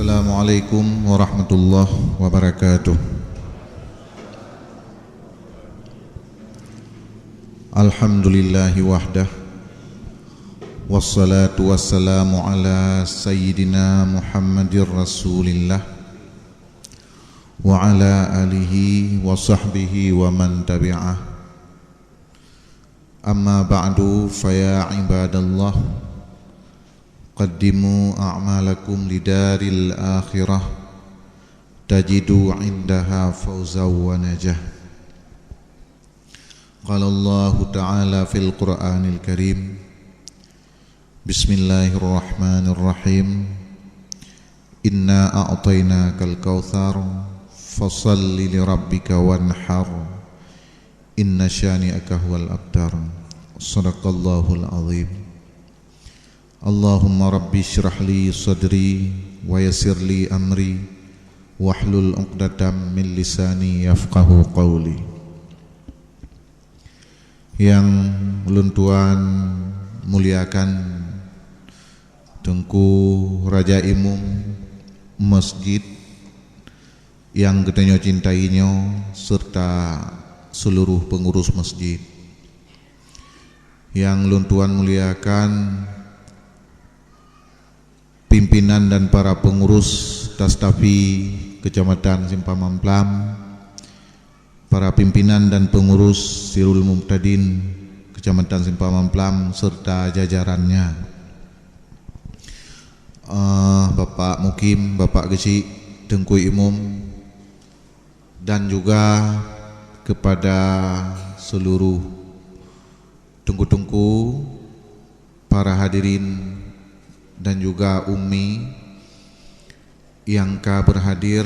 Assalamualaikum warahmatullahi wabarakatuh. Alhamdulillahi wahdah, wassalatu wassalamu ala sayyidina Muhammadir Rasulillah wa ala alihi wa sahbihi wa man tabi'ah. Amma ba'du, faya ibadallah, qaddimu a'malakum lidaril akhirah tajidu indaha fawzaw wa najah. Qala Allah Ta'ala fil Qur'anil Karim, Bismillahirrahmanirrahim, Inna a'tainakal kautsar fasalli li rabbika wanhar inna syani'aka huwal abtar. Shadaqallahul azim. Allahumma rabbi syrah li sadri wa yassir li amri wahlul 'uqdatam min lisani yafqahu qawli. Yang ulun tuan muliakan Tengku Raja Imum Masjid yang kita cintainya serta seluruh pengurus masjid, yang ulun tuan muliakan pimpinan dan para pengurus Tastafi Kecamatan Simpang Mamplam, para pimpinan dan pengurus Sirul Muqtadin Kecamatan Simpang Mamplam serta jajarannya, Bapak Mukim, Bapak Geci, Tengku Imum, dan juga kepada seluruh tengku-tengku, para hadirin dan juga ummi yang ka berhadir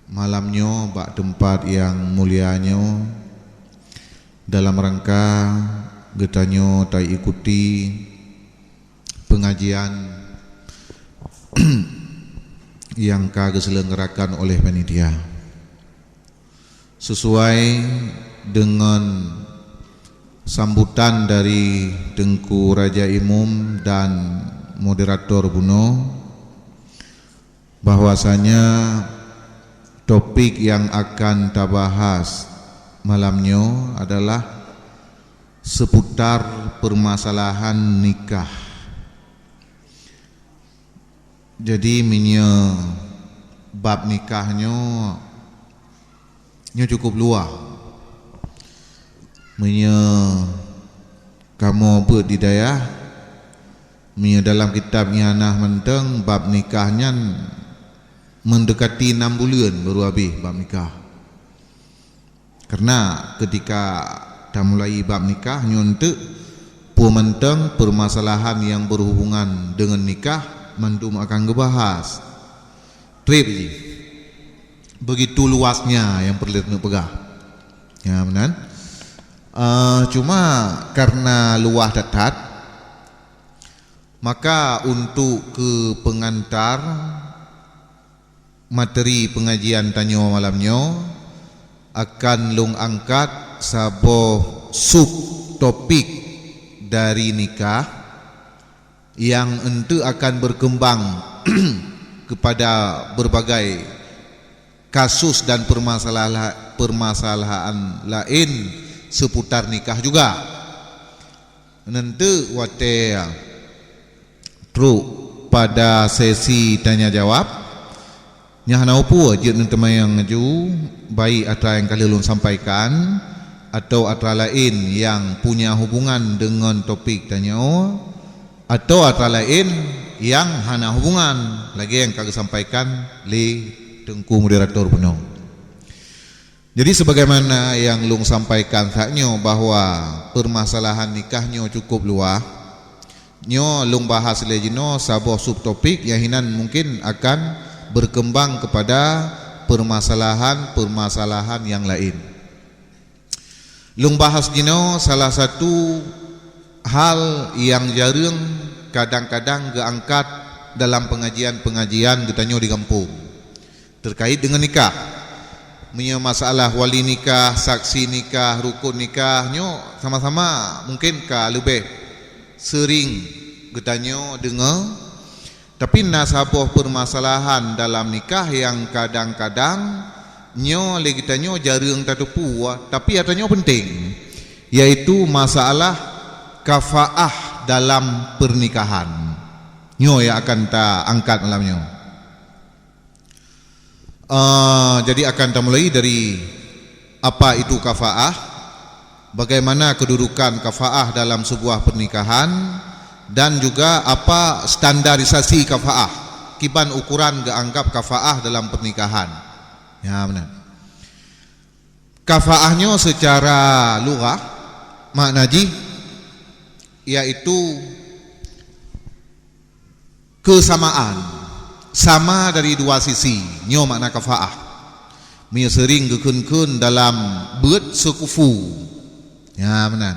malamnya bak tempat yang mulianya dalam rangka getanyo tai ikuti pengajian yang ka diselenggarakan oleh panitia sesuai dengan sambutan dari Tengku Raja Imum dan moderator Buno, bahwasanya topik yang akan kita bahas malamnya adalah seputar permasalahan nikah. Jadi minyak bab nikahnya cukup luas. Minyak kamu berdidayah, minyak dalam kitab Ihanah Menteng bab nikahnya mendekati 6 bulan baru habis bab nikah. Karena ketika dah mulai bab nikah nyontek pumenteng permasalahan yang berhubungan dengan nikah mantum akan ngebahas. Trip je. Begitu luasnya yang perlu nak pegang. Ya benar. Cuma karena luas datat, maka untuk ke pengantar materi pengajian tanya malamnya akan lung angkat sebuah sub topik dari nikah yang ente akan berkembang kepada berbagai kasus dan permasalahan lain seputar nikah juga. Nanti wate truk pada sesi tanya jawab nyahana apa je nanti yang ngaju baik atra yang kali ulun sampaikan atau atra lain yang punya hubungan dengan topik tanya atau atra lain yang hana hubungan lagi yang kami sampaikan li Tengku moderator penuh. Jadi sebagaimana yang lung sampaikan saknyo bahwa permasalahan nikahnya cukup luas, nyo lung bahas lejino sabuh subtopik yang hinan mungkin akan berkembang kepada permasalahan-permasalahan yang lain. Lung bahas dino salah satu hal yang jarang kadang-kadang geangkat dalam pengajian-pengajian getanyo di kampung terkait dengan nikah. Punya masalah wali nikah, saksi nikah, rukun nikahnya sama-sama mungkin ka lebih sering getanyo dengar Tapi nasabuh permasalahan dalam nikah yang kadang-kadang nyo legitanyo jarang tatupu, tapi atanya penting, yaitu masalah kafaah dalam pernikahan. Nyo yang akan ta angkat malamnya. Jadi akan ta mulai dari apa itu kafaah, bagaimana kedudukan kafaah dalam sebuah pernikahan, dan juga apa standarisasi kafaah, kiban ukuran keanggap kafaah dalam pernikahan. Ya benar. Kafaahnya secara lughah maknaji yaitu kesamaan, sama dari dua sisi. Nyo makna kafaah. Mia sering gekun-kun dalam beut sekufu. Ya benar.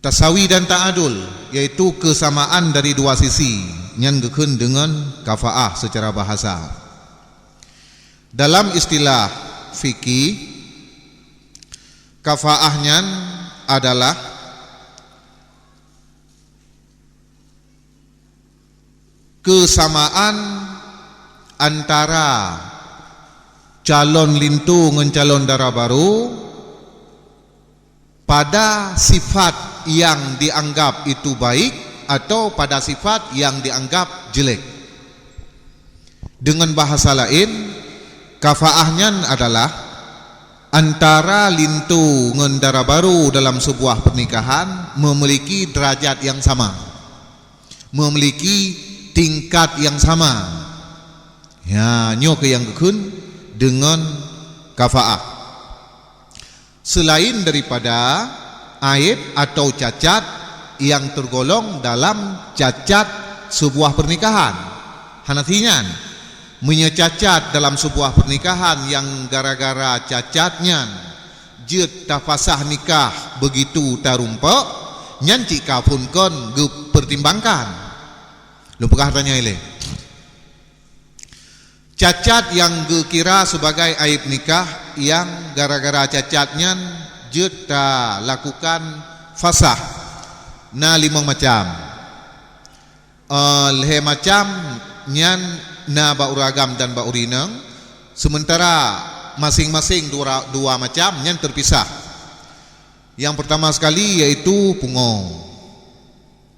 Tasawi dan ta'adul, yaitu kesamaan dari dua sisi, yang gekun dengan kafaah secara bahasa. Dalam istilah fikih, kafaahnya adalah kesamaan antara calon lintu dengan calon darah baru pada sifat yang dianggap itu baik atau pada sifat yang dianggap jelek. Dengan bahasa lain, kafaahnya adalah antara lintu dengan darah baru dalam sebuah pernikahan memiliki derajat yang sama, memiliki tingkat yang sama. Ya, nyo ke yang gekun dengan kafaah. Selain daripada aib atau cacat yang tergolong dalam cacat sebuah pernikahan. Hanatinya menyecacat dalam sebuah pernikahan yang gara-gara cacatnya jet tafasah nikah begitu tarumpa, nyanci kapun kon pertimbangkan. Lumpukah tanya ile? Cacat yang dikira sebagai aib nikah yang gara-gara cacatnya jeta lakukan fasah na 5 macam. Lehe macam nyan na bauragam dan baurineng, sementara masing-masing dua macam nyan terpisah. Yang pertama sekali yaitu pungo,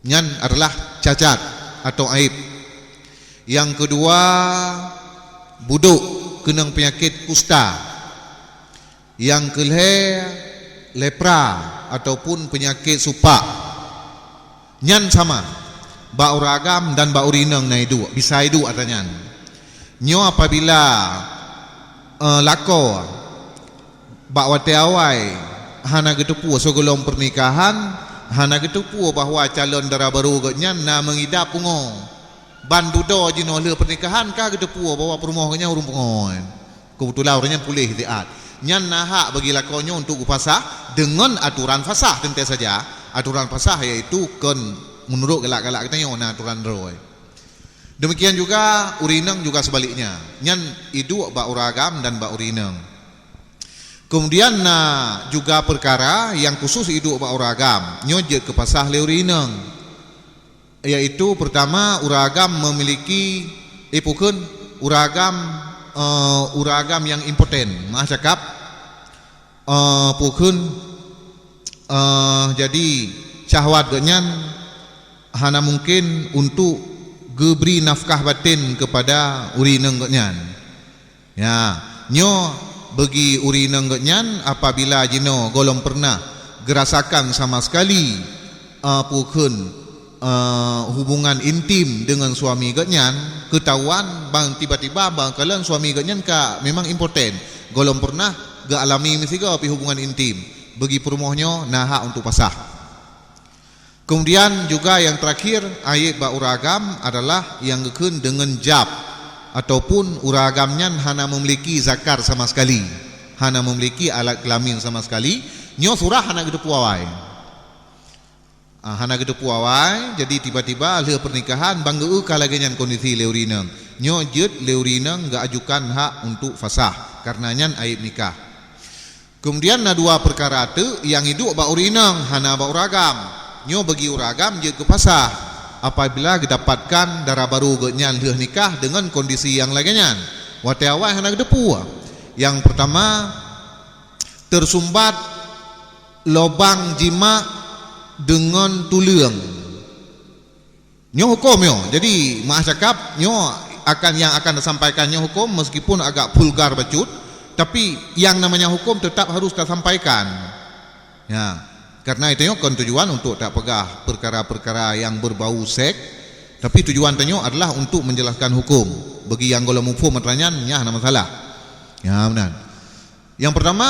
nyan adalah cacat atau aib. Yang kedua buduk kenang penyakit kusta. Yang kelhe lepra ataupun penyakit supak. Nyan sama bauragam dan baurineng na idu bisa idu atanya. Nyo apabila lako bakwate awai hana getupu sebelum pernikahan, hana getupu bahwa calon dara baru genya na mengidap pungo bandudo jino le pernikahan ka getupu bahwa perumohnya urung pungo. Kebetulan orangnya pulih diat. Nyan nahak bagi lakonyo untuk fasah dengan aturan fasah tentu saja. Aturan fasah yaitu kan menurut galak-galak kita yang aturan roy. Demikian juga urineng juga sebaliknya. Nyan idu ba uragam dan ba urineng. Kemudian juga perkara yang khusus idu ba uragam nyojet ke pasah le urineng. Yaitu pertama uragam memiliki ipukun uragam yang impoten. Maaf cakap pukun jadi syahwat genyan hana mungkin untuk geberi nafkah batin kepada urineng genyan. Ya, nyo bagi urineng genyan apabila jino golong pernah gerasakan sama sekali pukun hubungan intim dengan suami genyan, ketahuan bang tiba-tiba bang kalian suami genyan ka memang impoten, golong pernah ga alami misiga api hubungan intim, bagi perumohnya nah untuk pasah. Kemudian juga yang terakhir ayat ba uragam adalah yang gekun dengan jab ataupun uragamnya hana memiliki zakar sama sekali, hana memiliki alat kelamin sama sekali, nyo surah hana gedepu awai. Hana gedepu awai, jadi tiba-tiba le pernikahan banggu kalagenyan kondisi leurineng. Nyo jet leurineng ga ajukan hak untuk fasah karenanya aib nikah. Kemudian dua perkara tu yang hidup ba urineng hana ba uragam. Nyo bagi uragam je ke pasah apabila didapatkan darah baru genyan leh nikah dengan kondisi yang lainnya. Wate awal hana depu. Yang pertama, tersumbat lobang jima dengan tulang. Nyo hukum nyo. Jadi maaf cakap nyo yang akan disampaikannya hukum meskipun agak vulgar bacut, tapi yang namanya hukum tetap harus kita sampaikan. Ya, karena itu kan tujuan untuk tak pegah perkara-perkara yang berbau seks, tapi tujuan tenyo adalah untuk menjelaskan hukum. Bagi yang golong mufum pertanyaannya ada masalah. Ya benar. Yang pertama,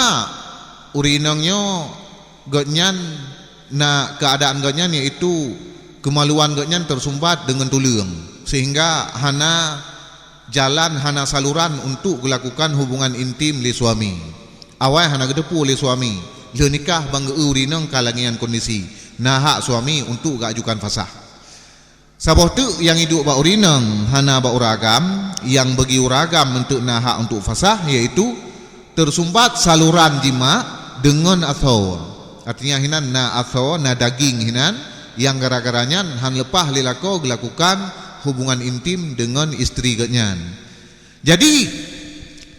urinangnya genyan na keadaan genyan yaitu kemaluan genyan tersumbat dengan tulang, sehingga hana jalan, hana saluran untuk melakukan hubungan intim li suami. Awal hana gedepu li suami. Le nikah bang urinang kalangian kondisi. Nah hak suami untuk gajukan fasah. Saboh tu yang hidup ba urinang hana ba uragam, yang bagi uragam untuk nah hak untuk fasah yaitu tersumbat saluran jima dengan athor. Artinya hinan na athor, na daging hinan yang gara-garanya han lepah lilako melakukan hubungan intim dengan istri genyan. Jadi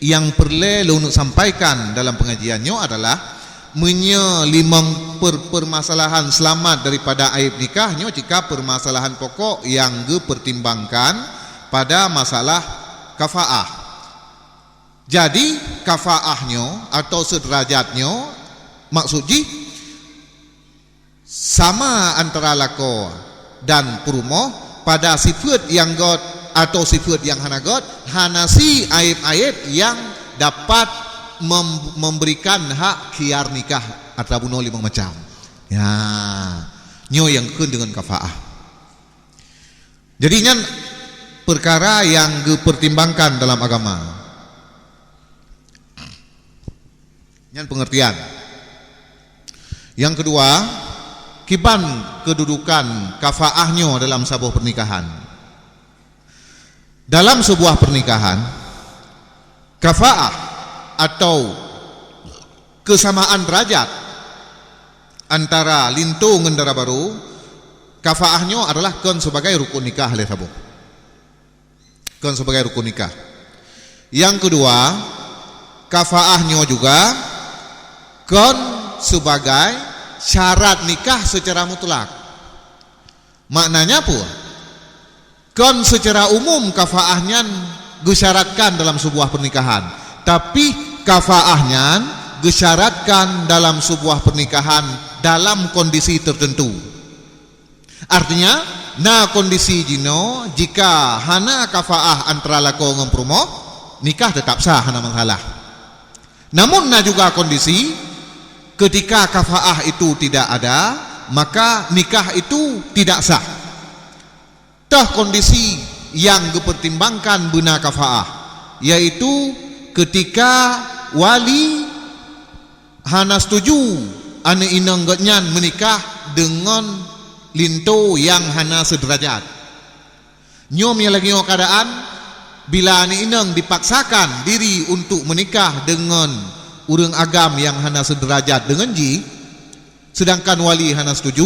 yang perlu untuk sampaikan dalam pengajiannya adalah menyelimang permasalahan selamat daripada aib nikahnya jika permasalahan pokok yang dipertimbangkan pada masalah kafaah. Jadi kafaahnya atau sederajatnya maksudnya sama antara lako dan perumoh pada sifat yang god atau sifat yang hana god, hanasi aib-aib yang dapat memberikan hak khiar nikah antara bunuh 5 macam. Ya, nyo yang kun dengan kafaah. Jadinya perkara yang dipertimbangkan dalam agama. Yang pengertian. Yang kedua, kiban kedudukan kafaahnya dalam sebuah pernikahan. Dalam sebuah pernikahan, kafaah atau kesamaan derajat antara lintu dengan darah baru, kafaahnya adalah kon sebagai rukun nikah oleh sabuh. Kon sebagai rukun nikah. Yang kedua, kafaahnya juga kon sebagai syarat nikah secara mutlak. Maknanya apa? Kon secara umum kafaahnya disyaratkan dalam sebuah pernikahan, tapi kafaahnya disyaratkan dalam sebuah pernikahan dalam kondisi tertentu. Artinya, na kondisi jino jika hana kafaah antara lako dengan perumoh, nikah tetap sah, hana masalah. Namun na juga kondisi ketika kafaah itu tidak ada, maka nikah itu tidak sah. Tah kondisi yang dipertimbangkan benar kafaah, yaitu ketika wali hana setuju ane inang genyan menikah dengan linto yang hana sederajat. Nyom yang lagi keadaan bila ane inang dipaksakan diri untuk menikah dengan urang agam yang hana sederajat dengan ji, sedangkan wali hana setuju,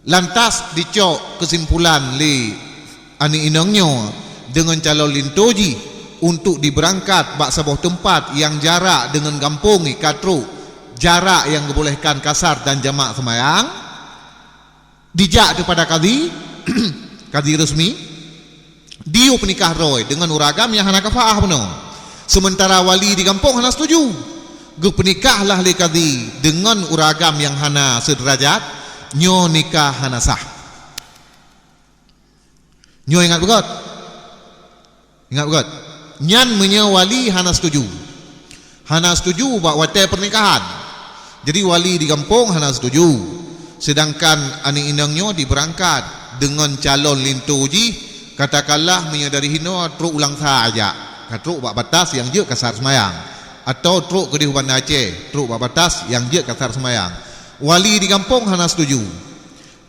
lantas dicok kesimpulan li ani inangnya dengan calon lintoji untuk diberangkat bak sebuah tempat yang jarak dengan kampung katru, jarak yang dibolehkan kasar dan jamak semayang, dijak kepada kadi kadi resmi, dia penikah roy dengan uragam yang hana kafaah benar. Sementara wali di kampung hana setuju, gepenikahlah li kadi dengan uragam yang hana sederajat, nyo nikah hana sah. Nyo ingat begot? Ingat begot? Nyan menye wali hana setuju. Hana setuju bak wate pernikahan. Jadi wali di kampung hana setuju. Sedangkan ani inangnya diberangkat dengan calon lintuji, katakanlah menyadari hino truk ulang saja. Truk bak batas yang je kasar semayang, atau truk ke di Huban Aceh, truk bak batas yang je kasar semayang. Wali di kampung hana setuju.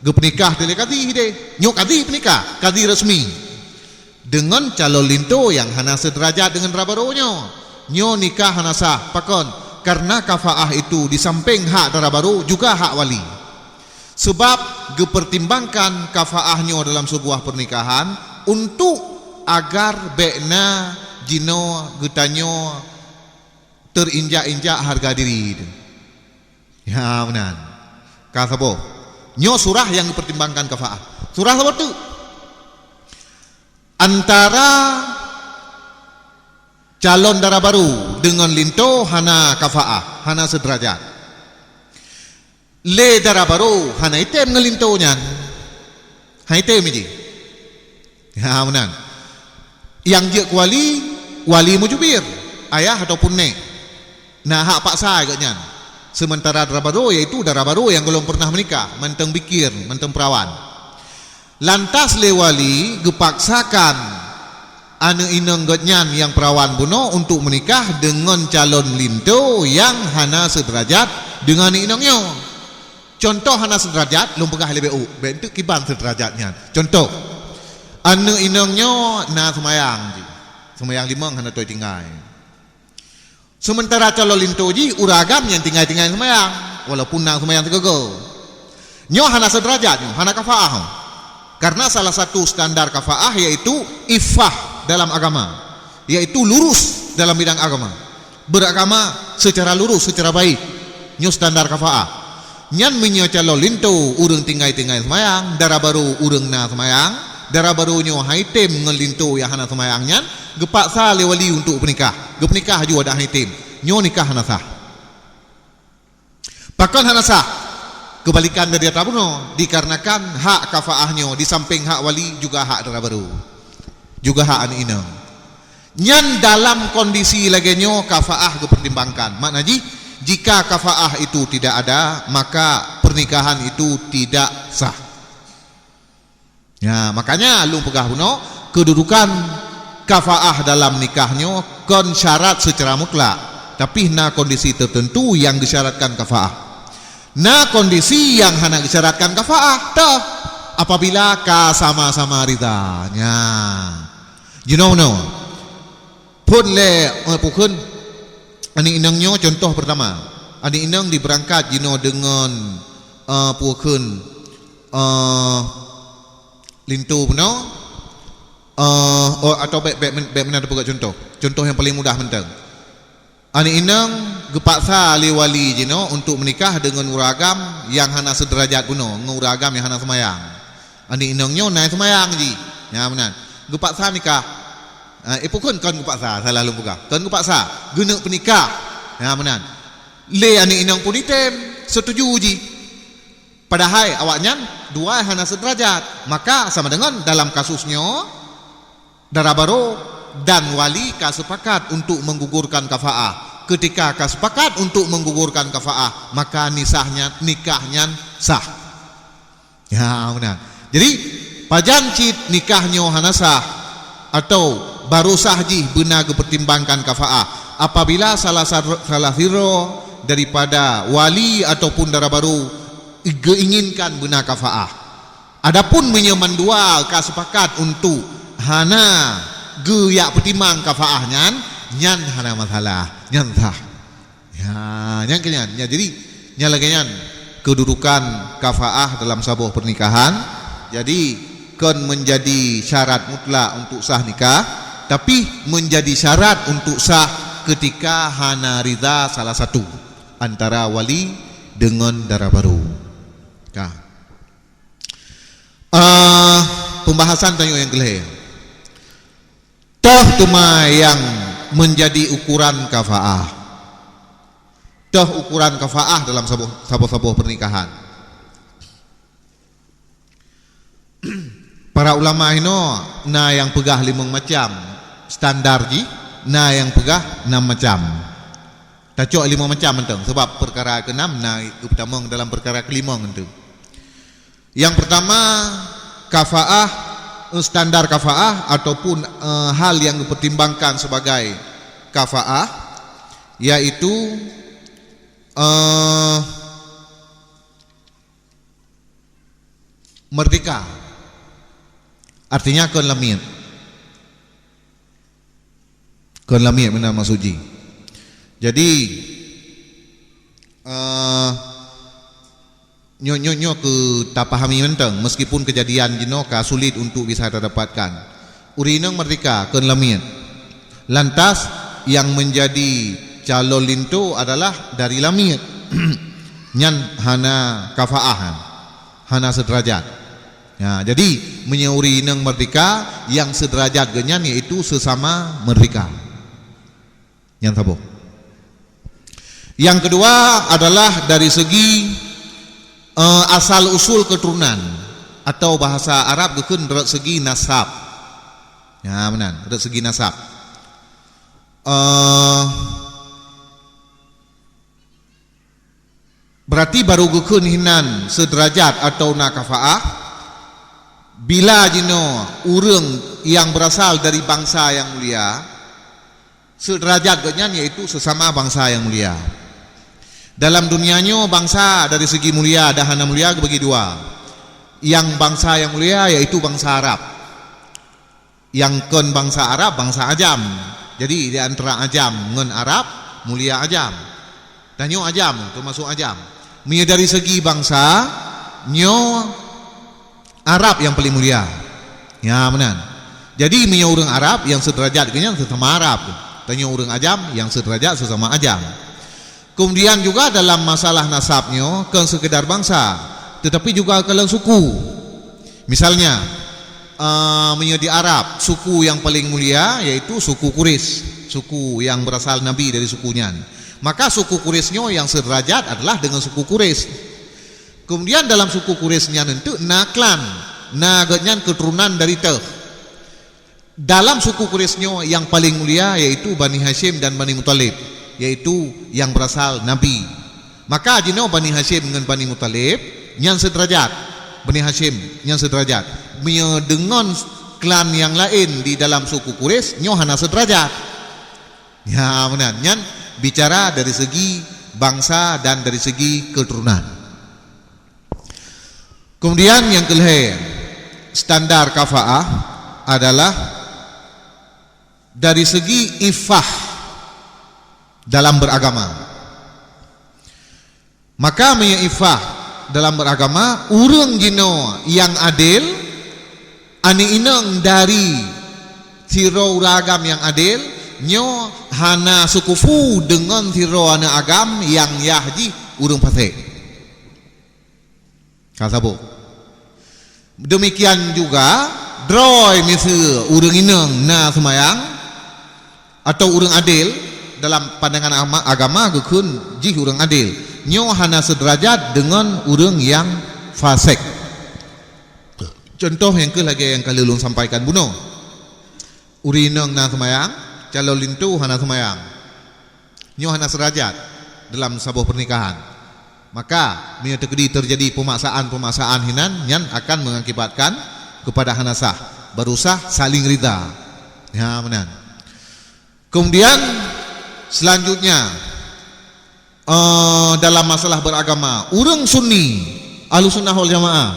Gepenikah dari kadi hide, nyok kadi penikah, kadi resmi dengan calon linto yang hana sederajat dengan rabaronya. Nyo nikah hana sah, pakon karena kafaah itu di samping hak darah baru juga hak wali. Sebab dipertimbangkan kafaahnya dalam sebuah pernikahan untuk agar bekna jino getanyo terinjak-injak harga diri. Ya benar. Kasabo. Nyo surah yang dipertimbangkan kafaah. Surah apa tu? Antara calon dara baru dengan linto hana kafaah, hana sederajat. Le dara baru hana item ngelintonya. Haitem ji. Ya benar. Yang je wali mujubir, ayah ataupun nek. Nah hak paksa agaknya. Sementara dara baru iaitu dara baru yang belum pernah menikah, menteng bikir, menteng perawan. Lantas le wali gepaksakan anu ineng gotnyan yang perawan buno untuk menikah dengan calon linto yang hana sederajat dengan inengnya. Contoh hana sederajat lum pegah LBU, bentuk kibang sederajatnya. Contoh anu inengnya na semayang limang hana toy tinggai. Sementara calon linto ji uragam yang tinggai-tinggai semayang, walaupun nang semayang tegego. Nyo hana sederajat, hana kafaah. Karena salah satu standar kafaah yaitu ifah dalam agama, yaitu lurus dalam bidang agama, beragama secara lurus, secara baik. Nyo standar kafaah. Nyan menyo calon linto urang tinggai-tinggai semayang, dara baru urang na semayang, dara baru nyo haitem ngelinto yang hana semayang nyan, gepaksa le wali untuk menikah. Gepnikah juga ada haitem. Nyo nikah hana sah. Pakon hana sah. Kebalikan dari tabuno dikarenakan hak kafaahnya di samping hak wali juga hak dara baru. Juga hak anak inang. Nyan dalam kondisi lagenyo kafaah dipertimbangkan. Maknanya jika kafaah itu tidak ada, maka pernikahan itu tidak sah. Ya, makanya lu pegah buno kedudukan kafaah dalam nikahnya kon syarat secara mutlak, tapi na kondisi tertentu yang disyaratkan kafaah. Na kondisi yang hana disyaratkan kafaah toh apabila ka sama-sama ridanya. You know no. Pun le pukun ani inangnya contoh pertama. Ani inang diberangkat dengan pukun lintu beno atau baik mana ada contoh. Contoh yang paling mudah mentang. Ani inang gepaksa li wali jino untuk menikah dengan uragam yang hana sederajat puno, nguragam yang hana semayang. Ani inangnya naik semayang ji. Ya benar. Gepaksa nikah. Pukun kan gepaksa, salah lu buka. Kan gepaksa guna penikah. Ya benar. Le ani inang pun item setuju ji. Padahal awaknya dua hana sederajat. Maka sama dengan dalam kasusnya dara baru dan wali kasepakat untuk menggugurkan kafaah. Ketika kasepakat untuk menggugurkan kafaah, maka nikahnya sah. Ya benar. Jadi pajan cit nikahnya hana sah atau baru sah ji benar dipertimbangkan kafaah apabila salah siro daripada wali ataupun dara baru inginkan benar kafaah. Adapun menyeman dua kasepakat untuk hana geyak pertimbang kafaahnya nyan hana masalah nyan sah. Ya nyan kenyan. Ya, jadi nyan lagi nyan kedudukan kafaah dalam sebuah pernikahan. Jadi kan menjadi syarat mutlak untuk sah nikah, tapi menjadi syarat untuk sah ketika hana ridha salah satu antara wali dengan dara baru. Nah. Pembahasan tanya yang kelih. Toh tuma yang menjadi ukuran kafaah. Toh ukuran kafaah dalam sebuah pernikahan. Para ulama ino na yang pegah 5 macam standar ji, na yang pegah 6 macam. Tacok 5 macam enteng sebab perkara ke-6 na pertama dalam perkara ke-5 enteng. Yang pertama kafaah, standar kafaah ataupun hal yang dipertimbangkan sebagai kafaah yaitu merdeka. Artinya kon lamir benar maksudji. Jadi nyo ke tak pahami menteng meskipun kejadian jino ka sulit untuk bisa dapatkan. Urinang merdeka ken lamit. Lantas yang menjadi calon lintu adalah dari lamit. Nyan hana kafaahan, hana sederajat. Ya, jadi menyeuri nang merdeka yang sederajat genyan yaitu sesama merdeka. Yang tabu. Yang kedua adalah dari segi asal usul keturunan atau bahasa Arab gekun dari segi nasab. Ya, benar, dari segi nasab. Berarti baru gekun hinan sederajat atau nakafaah bila jino urang yang berasal dari bangsa yang mulia, sederajat genyan yaitu sesama bangsa yang mulia. Dalam dunianya bangsa dari segi mulia dahana mulia bagi dua. Yang bangsa yang mulia yaitu bangsa Arab. Yang kon bangsa Arab bangsa Ajam. Jadi di antara Ajam ngen Arab mulia Ajam. Dan nyo Ajam termasuk Ajam. Mia dari segi bangsa nyo Arab yang paling mulia. Ya benar. Jadi mia orang Arab yang sederajat genyan sesama Arab. Dan nyo orang Ajam yang sederajat sesama Ajam. Kemudian juga dalam masalah nasabnya ke sekedar bangsa, tetapi juga kalau suku. Misalnya menjadi Arab, suku yang paling mulia yaitu suku Quraisy, suku yang berasal Nabi dari sukunya. Maka suku Quraisynya yang sederajat adalah dengan suku Quraisy. Kemudian dalam suku Quraisynya nanti naklan, nagenyan keturunan dari Teh. Dalam suku Quraisynya yang paling mulia yaitu Bani Hashim dan Bani Muthalib, yaitu yang berasal Nabi. Maka jino Bani Hashim dengan Bani Muthalib yang sederajat. Bani Hashim yang sederajat dengan klan yang lain di dalam suku Quraisy nyo hana sederajat. Ya benar, nyan bicara dari segi bangsa dan dari segi keturunan. Kemudian yang kelih standar kafaah adalah dari segi ifah dalam beragama. Maka menyifah dalam beragama urang jino yang adil ani inang dari tiro ragam yang adil nyo hana sukufu dengan tiro ana agam yang yahji urang fasik. Kasabo. Demikian juga droy misal urang inang na semayang atau urang adil dalam pandangan agama gekun jih urang adil nyo hana sederajat dengan urang yang fasik. Contoh yang ke lagi yang kali ulun sampaikan buno, urinang na semayang calon lintu hana semayang nyo hana sederajat dalam sebuah pernikahan. Maka bila terjadi pemaksaan hinan yang akan mengakibatkan kepada hana sah, baru sah saling rida. Ya benar. Kemudian selanjutnya dalam masalah beragama, urang Sunni Ahlus Sunnah wal Jamaah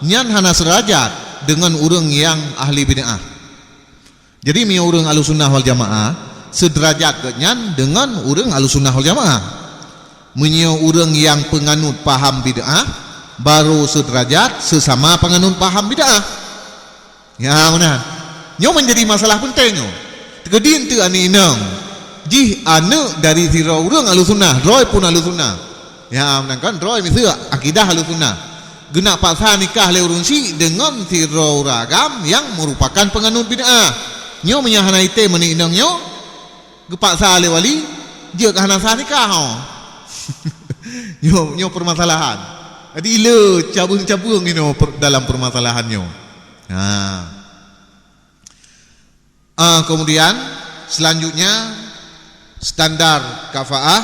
nyan hana sederajat dengan urang yang ahli bid'ah. Jadi mi urang Ahlus Sunnah wal Jamaah sederajat nyan dengan urang Ahlus Sunnah wal Jamaah. Menyo urang yang penganut paham bid'ah baru sederajat sesama penganut paham bid'ah. Ya benar. Nyo menjadi masalah penting nyo. Tegedin tu ani inang jih ane dari tiro urang Ahlus Sunnah, roy pun Ahlus Sunnah. Ya menangkan roy misal akidah Ahlus Sunnah. Gena paksa nikah le urang si dengan tiro ragam yang merupakan penganut bid'ah. Nyo menyahana ite meni inang nyo gepaksa le wali dia ke hana sah nikah ho. Nyo permasalahan. Jadi le cabung-cabung ino dalam permasalahannya. Kemudian selanjutnya standar kafaah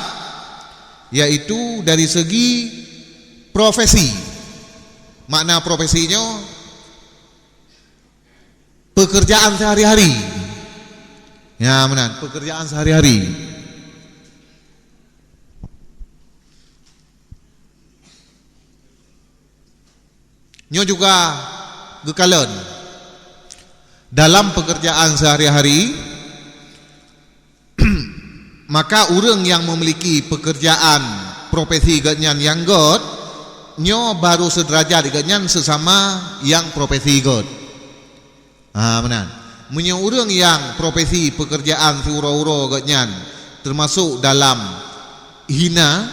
yaitu dari segi profesi. Makna profesinya pekerjaan sehari-hari. Ya benar, pekerjaan sehari-hari. Nyo juga gekalan dalam pekerjaan sehari-hari. Maka orang yang memiliki pekerjaan profesi ganyan yang god nyo baru sederajat ikatnya sesama yang profesi ikut. Benar. Punya orang yang profesi pekerjaan si uro-uro ikatnya termasuk dalam hina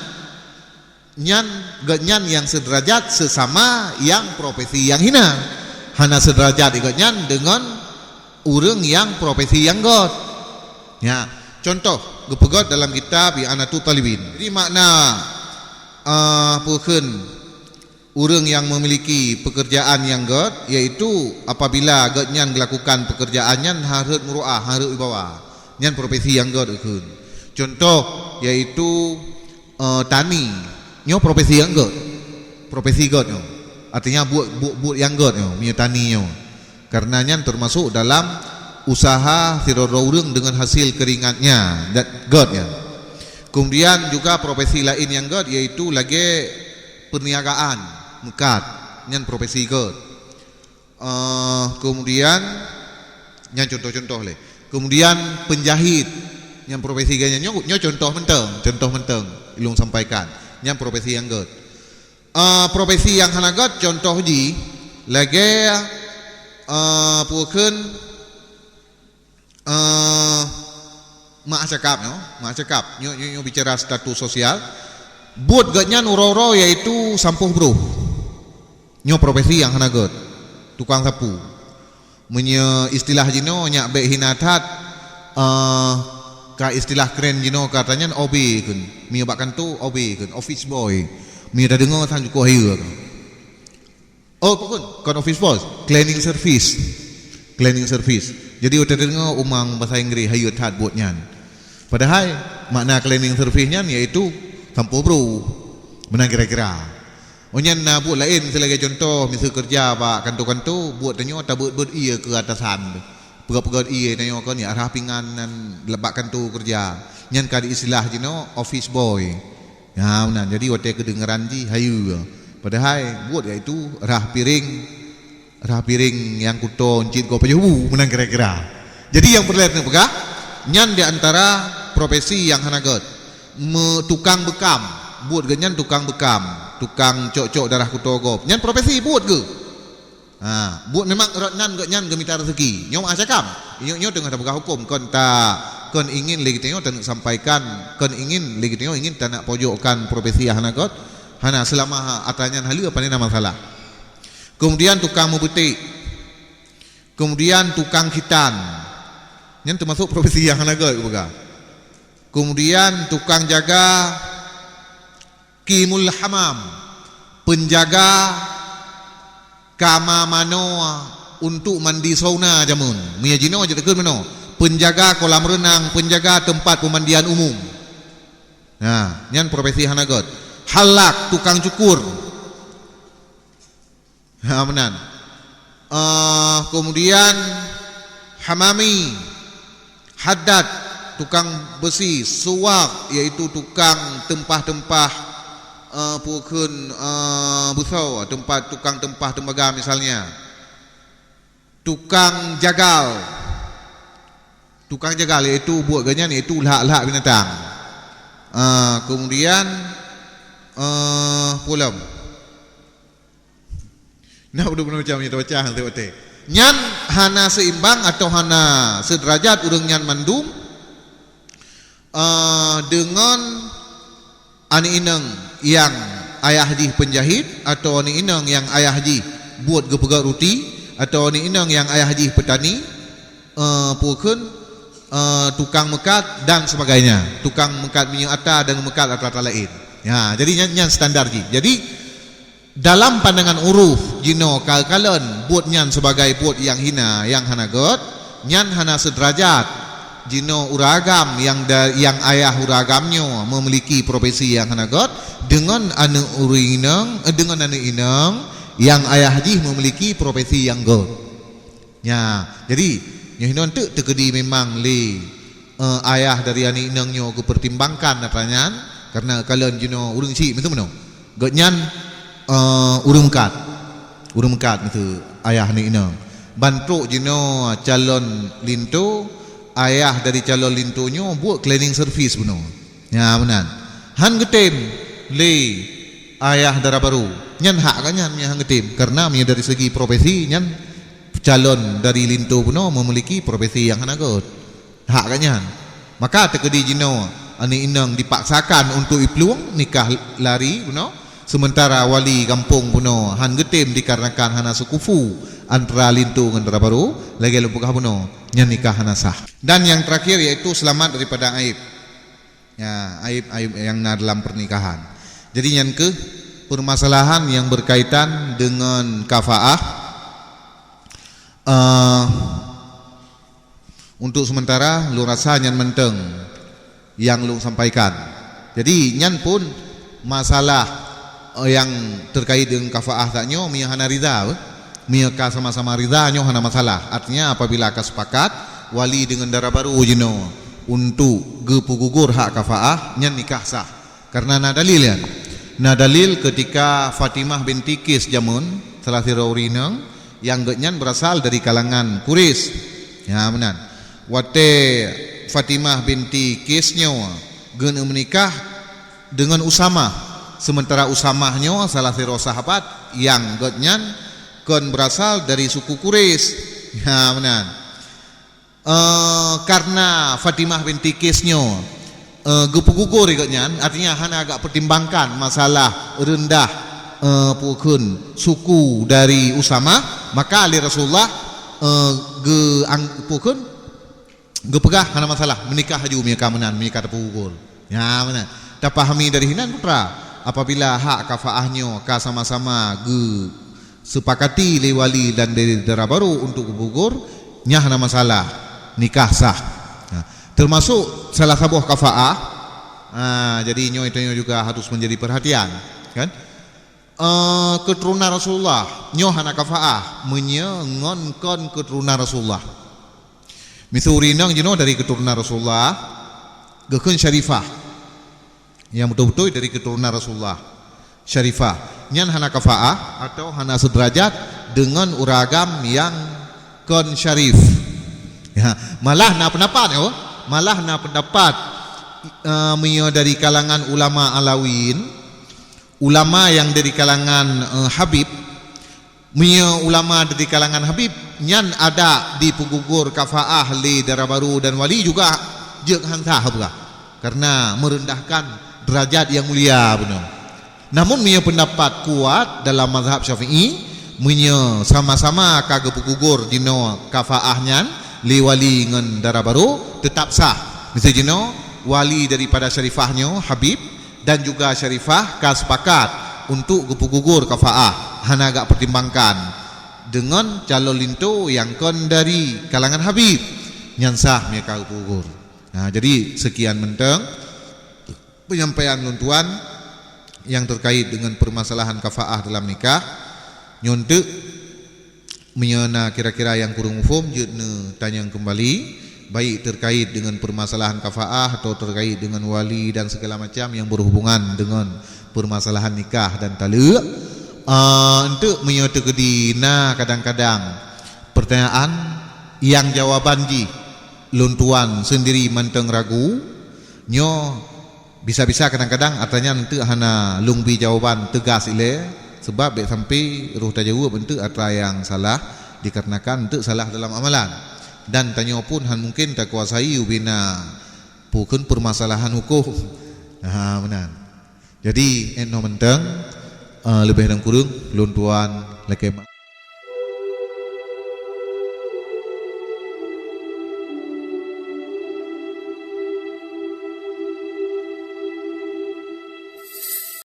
nyan ganyan yang sederajat sesama yang profesi yang hina. Hana sederajat ikatnya dengan orang yang profesi yang god. Ya, contoh gepegot dalam kitab I'anatul Talibin. Jadi makna bukan orang yang memiliki pekerjaan yang god, yaitu apabila godnya melakukan pekerjaannya harus muruah, harus wibawa. Nyan profesi yang god ikun. Contoh yaitu tani, nyo profesi yang god. Profesi god nyo. Artinya buat yang god nyo, punya tani nyo. Karenanya termasuk dalam usaha sirororung dengan hasil keringatnya dan god ya. Kemudian juga profesi lain yang god yaitu lagi perniagaan, mekat, nyan profesi god. Kemudian nyan contoh-contoh le. Kemudian penjahit, nyan profesi ganya nyo contoh menteng, ilung sampaikan, nyan profesi yang god. Profesi yang hana god contoh ji lagi bukan mak cakap nyo bicara status sosial buat gatnya uro-uro yaitu sampuh bro nyo profesi yang hana god tukang sapu menye istilah jino nyak be hinatat ka istilah keren jino katanya OB kan mi bakkan tu OB kan office boy mi dah dengar sang juko hayu kan. Oh bukan office boy cleaning service. Jadi udah dengar umang bahasa Inggris hayu tat buatnya. Padahal makna cleaning service-nya yaitu sampo bro. Menang kira-kira. Onyan na buat lain selagi contoh misal kerja pak kanto-kanto buat tanyo tak buat iya ke atasan. Pegat-pegat iya tanyo kan ya arah pingan dan lebak kanto kerja. Nyan kadi istilah jino office boy. Ya benar. Jadi waktu kedengaran ji hayu. Padahal buat iaitu rah piring yang kuto encit go pajuhu menang kira-kira. Jadi yang perlu pegah nyan di antara profesi yang hanagot tukang bekam, buat ganyan tukang bekam, tukang cok-cok darah kuto go. Nyan profesi buat ke? Buat memang nan ganyan gemita rezeki. Nyo acakam. Nyo tengah pegah hukum kon ingin lagi tengok tak sampaikan kon ingin lagi tengok ingin tak nak pojokkan profesi yang hanagot. Hana selama atanya halu apa ni nama salah. Kemudian tukang membetik. Kemudian tukang khitan. Yang termasuk profesi yang hana god bukan. Kemudian tukang jaga kimul hamam, penjaga kama mano untuk mandi sauna jamun. Mia jino aja tekun mano. Penjaga kolam renang, penjaga tempat pemandian umum. Nah, yang profesi hana god. Halak tukang cukur. Benar. Kemudian hamami, haddad tukang besi, suwak yaitu tukang tempah-tempah bukan busau, tukang tempah tembaga misalnya. Tukang jagal yaitu buat ganyan yaitu lahak-lahak binatang. Kemudian pulam. Nah udah macam ni baca hal tewate. Nyan hana seimbang atau hana sederajat urang nyan mandum dengan ani inang yang ayah ji penjahit atau ani inang yang ayah ji buat gepegak roti atau ani inang yang ayah ji petani pukun tukang mekat dan sebagainya. Tukang mekat minyak ata dan mekat ata lain. Ya, jadi nyan standar ji. Jadi dalam pandangan uruf jino kalkalan buat nyan sebagai buat yang hina yang hana god, nyan hana sederajat jino uragam yang ayah uragamnya memiliki profesi yang hana god dengan anu inang yang ayah ji memiliki profesi yang god. Ya, jadi nyohinon tu tekedi memang le ayah dari ani inangnya kepertimbangkan natanya. Karena kalian jino urung si betul betul. Godnyan urung mekat betul ayah ni ina. Bantu jino calon lintu ayah dari calon lintunya buat cleaning service betul. Ya benar. Han getem le ayah darah baru. nyan hak kan nyan yang ngetim karena mia dari segi profesi nyan calon dari lintu puno memiliki profesi yang hanagot hak kan nyan maka tekedi jino ani inang dipaksakan untuk ipluang nikah lari puno sementara wali kampung puno han getim dikarenakan hana sukufu antara lintu dengan dara baru lagi lumpukah puno nyan nikah hana sah. Dan yang terakhir yaitu selamat daripada aib ya aib yang dalam pernikahan. Jadi yang ke permasalahan yang berkaitan dengan kafaah untuk sementara lu rasa nyan menteng yang lu sampaikan. Jadi nyan pun masalah yang terkait dengan kafaah taknyo mia hana ridha mia ka sama-sama ridha nyo hana masalah. Artinya apabila ka sepakat wali dengan dara baru jino untuk gepu gugur hak kafaah nyan nikah sah karena na dalil ya. Nah dalil ketika Fatimah binti Qais jamun salah siraurinang yang genyan berasal dari kalangan Quraisy. Ya benar. Wate Fatimah binti Qais-nyo gen menikah dengan Usama. Sementara Usamah-nyo salah siro sahabat yang genyan kon berasal dari suku Quraisy. Ya benar. Karena Fatimah binti Qais-nyo gepu-gugur ikutnya artinya hanya agak pertimbangkan masalah rendah pukun suku dari Usama maka ali Rasulullah pukun gepegah hana masalah menikah haju mia kamenan menikah terpugur ya mana tak pahami dari hinan putra apabila hak kafaahnya ka sama-sama sepakati lewali dan dari dara baru untuk gugur nya hana masalah nikah sah. Termasuk salah sebuah kafaah jadi itu juga harus menjadi perhatian kan keturunan Rasulullah nyo hana kafaah menyengonkan keturunan Rasulullah misurinang jino dari keturunan Rasulullah gekun syarifah yang betul-betul dari keturunan Rasulullah syarifah nyan hana kafaah atau hana sederajat dengan uragam yang kon syarif ya malah na pendapat yo malah na pendapat dari kalangan ulama Alawin ulama yang dari kalangan Habib ulama dari kalangan Habib nyan ada di pegugur kafaah li dara baru dan wali juga jeung hantah karena merendahkan derajat yang mulia benar. Namun pendapat kuat dalam mazhab Syafi'i sama-sama kagak pegugur dino kafaah nyan li wali ngan dara baru tetap sah. Misalnya jino wali daripada syarifahnya Habib dan juga syarifah sepakat untuk gugur kafaah hana agak pertimbangkan dengan calon lintu yang kon dari kalangan Habib nyan sah mereka gugur. Nah jadi sekian menteng penyampaian luntuan yang terkait dengan permasalahan kafaah dalam nikah nyontek menyana kira-kira yang kurang umum jeune tanya kembali baik terkait dengan permasalahan kafaah atau terkait dengan wali dan segala macam yang berhubungan dengan permasalahan nikah dan talak untuk menyotekedina kadang-kadang pertanyaan yang jawaban ji luntuan sendiri menteng ragu nyo bisa-bisa kadang-kadang artinya nanti hana lungbi jawaban tegas ile sebab baik sampai ruh tajawab bentuk atra yang salah dikarenakan untuk salah dalam amalan dan tanya pun han mungkin tak kuasai ubina bukan permasalahan hukum. Nah benar. Jadi eno menteng lebih dan kurang luntuan lekema